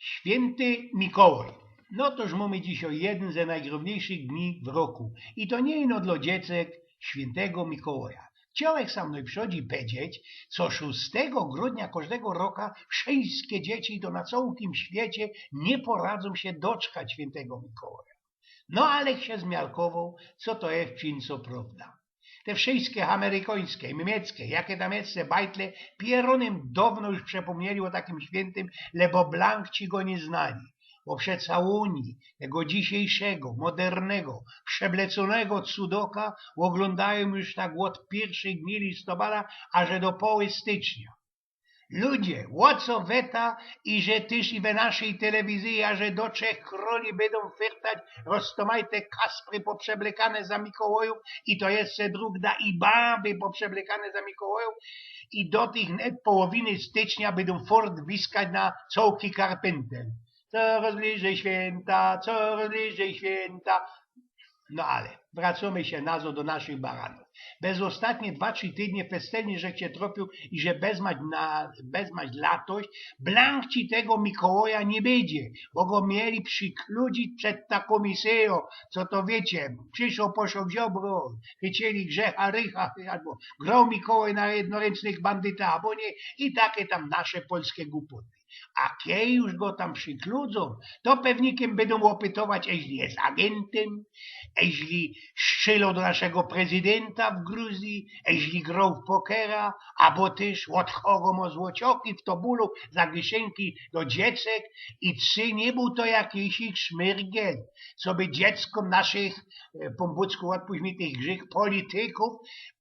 Święty Mikołaj. No toż mamy dzisiaj jeden z najgrówniejszych dni w roku. I to nie ino dla dziecek świętego Mikołaja. Człowiek sam mną przychodzi powiedzieć, co 6 grudnia każdego roku wszystkie dzieci to na całym świecie nie poradzą się doczkać świętego Mikołaja. No ale się zmiarkował, co to jest wczynco prawda. Te wszystkie amerykańskie, niemieckie, jakie tam jeszcze bajtle, pieronem dawno już przepomnieli o takim świętym, lebo blank ci go nie znali. Bo przeca Unii, tego dzisiejszego, modernego, przebleconego cudoka oglądają już tak od pierwszych dni listopada, aż do poły stycznia. Ludzie, o co weta i że tyż i we naszej telewizji, a że do 3 króli będą fyrtać roztomajte kaspry poprzeblekane za Mikołajów i to jeszcze drugda i baby poprzeblekane za Mikołajów i do tych net połowiny stycznia będą fort wiskać na cołki karpenter. Coraz bliżej święta, coraz bliżej święta. No ale wracamy się nazo do naszych baranów. Bez ostatnie 2-3 tydnie festelnie, że cię tropił i że bezmać latość, blank ci tego Mikołaja nie będzie, bo go mieli przykludzić przed ta komisją, co to wiecie, przyszło poszło wziobro, chcieli grzecha rycha, albo grał Mikołaj na jednoręcznych bandytach, albo nie, i takie tam nasze polskie głupoty. A kiedy już go tam przykludzą, to pewnikiem będą opytować, jeśli jest agentem, jeśli strzelał do naszego prezydenta w Gruzji, jeśli grał w pokera, albo też odchodzą o złocioki w Tobulu za kieszonki do dziecek i czy nie był to jakiś ich szmyrgiel, co by dzieckom naszych, po budzku odpuść mi tych grzech polityków,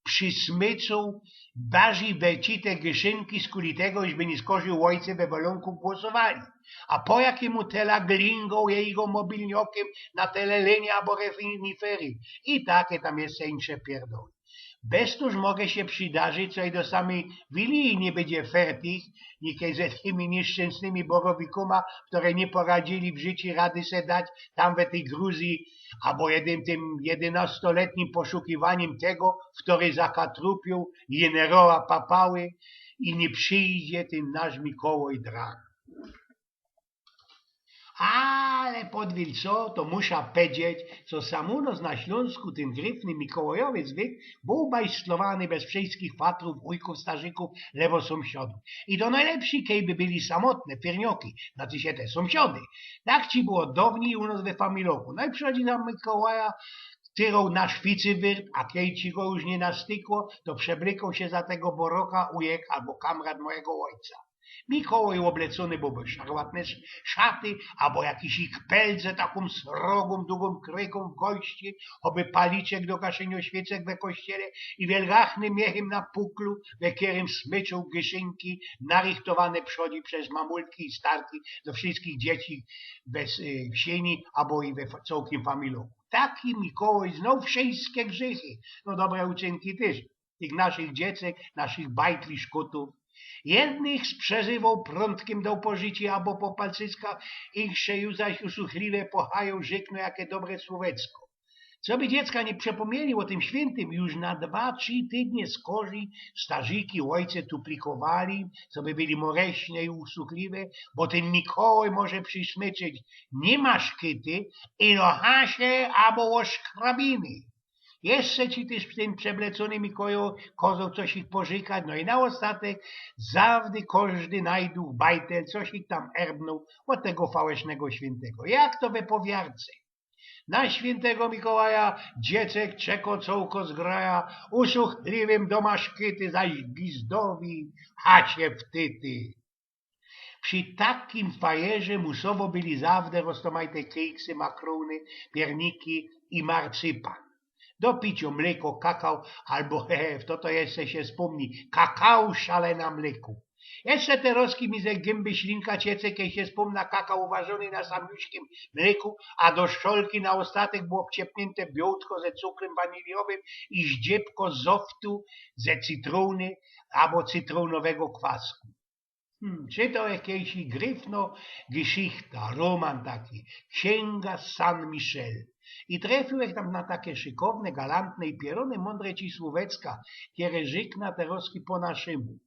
przysmycą bazi wecite kieszonki z kulitego, iżby nie skorzył ojcy we wolonku głosowali. A po jakiemu tela glingą jego mobilniokiem na telelenie albo renifery. I takie tam jest insze pierdoły. Bez tuż mogę się przydarzyć, co i do samej Wilii nie będzie fertich, nikiej ze tymi nieszczęsnymi borowikuma, które nie poradzili w życiu rady se dać tam we tej Gruzji, albo tym 11-letnim poszukiwaniem tego, który zakatrupił generała Papały i nie przyjdzie ten nasz Mikołaj drag. Ale podwil co, to muszę powiedzieć, co samunos na Śląsku ten gryfny Mikołajowy zwyk był bajstlowany bez wszystkich fatrów, wujków, starzyków, lewo sąsiadów. I to najlepsi, kejby byli samotne, piernioki, znaczy się te sąsiady. Tak ci było dawniej u nas we Familoku. No i przychodzi nam Mikołaja, tyrał na szwicy wyrt, a kiedy ci go już nie nastykło, to przeblykał się za tego boroka ujek albo kamrat mojego ojca. Mikołaj oblecony byłby szarłatne szaty, albo jakiś ich pelce taką srogą, długą kryką w gości, oby paliczek do gaszenia świecek we kościele i wielgachnym miechem na puklu, we którym smyczą gyszynki narychtowane przodzi przez mamulki i starki do wszystkich dzieci w sieni, albo i we całkiem familioku. Taki Mikołaj znał wszystkie grzechy, no dobre uczynki też, tych naszych dziecek, naszych bajtli szkutów. Jednych sprzeżywał prądkiem do pożycia albo po palcyskach, insze już zaś usuchliwe pochają rzekną jakie dobre słowecko. Co by dziecka nie przepomnieli o tym świętym, już na 2-3 tydnie z korzy starzyki ojce tuplikowali, co by byli moreśne i usuchliwe, bo ten Mikołaj może przysmyczyć nie ma szkyty, ino hasie albo oszkrabiny. Jeszcze ci też w tym przeblecony Mikołaju kozą coś ich pożykać, no i na ostatek zawdy każdy najduch bajtel coś ich tam erbnął od tego fałesznego świętego. Jak to we powiarce? Na świętego Mikołaja dziecek czeko cołko zgraja, usuchliwym doma szkyty, zaś gizdowi chacie wtyty. Przy takim fajerze musowo byli zawsze roztomajte keksy, makrony, pierniki i marcypan. Do piciu mleko, kakao, albo to jeszcze się wspomni, kakao szalena mleku. Jeszcze te roski mi ze gęby ślinka ciece, kiedy się wspomna kakao uważony na samiuśkim mleku, a do szczolki na ostatek było wciepnięte białtko ze cukrem waniliowym i zdziebko zoftu ze cytruny albo cytrunowego kwasku. Czy to jakiejś gryfno geschichta, roman taki, księga San Michel. I trafiłeś tam na takie szykowne, galantne i pierone mądre ci słówecka, które żykna te roski po naszemu.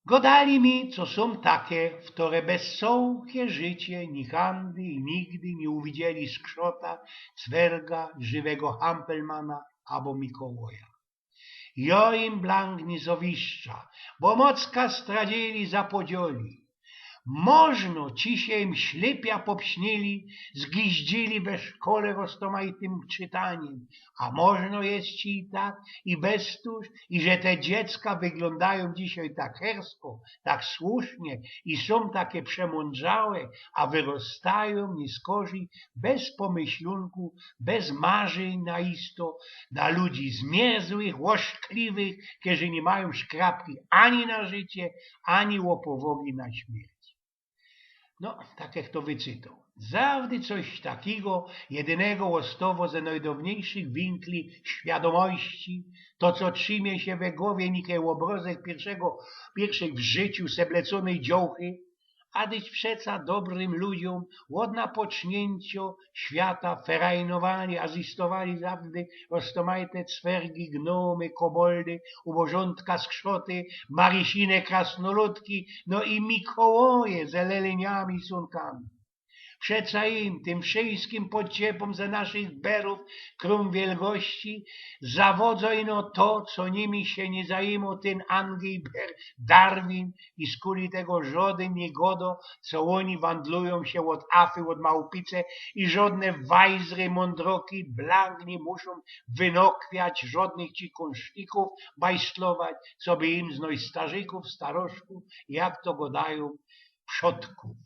Godali mi, co są takie, w które bezsołkie życie ni handy i nigdy nie uwidzieli skrzota, cwerga, żywego Hampelmana albo Mikołaja. Jo im blank nie zowiszcza, bo mocka stradzili za podzioli. Można ci się im ślepia popśnili, zgiździli we szkole roztomajtym czytaniem, a można jest ci i tak, i bez tuż, i że te dziecka wyglądają dzisiaj tak hersko, tak słusznie i są takie przemądrzałe, a wyrostają nieskorzy bez pomyślunku, bez marzeń naisto, na ludzi zmierzłych, łoszkliwych, którzy nie mają szkrapki ani na życie, ani łopowogi na śmierć. No, tak jak to wyczytał. Zawdy coś takiego, jedynego łostowo ze najdawniejszych winkli świadomości, to co trzymie się we głowie nikę obrozek pierwszych w życiu sebleconej dziołchy, a dyć przeca dobrym ludziom od napocznięcio świata ferajnowali, azistowali zawdy roztomajte cwergi, gnomy, koboldy, ubożątka skrzoty, marysine krasnoludki, no i Mikołoje z eleleniami i sunkami. Przeca im, tym wszystkim podciepom ze naszych berów, krum wielgości, zawodzą ino to, co nimi się nie zajmą ten Angel Ber Darwin i z kuli tego żaden niegodo, co oni wandlują się od afy, od małpice i żadne wajzry, mądroki, blank nie muszą wynokwiać, żadnych ci kunsztików bajstlować, co by im znoj starzyków, starożków, jak to godają, przodków.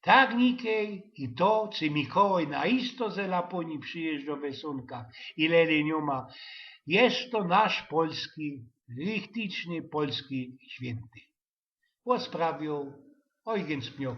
Tak nikej i to, czy Mikołaj naisto ze Laponii przyjeżdża w sunkach i lenioma, jest to nasz polski, lichtyczny polski święty. Posprawił Eugen Spniok.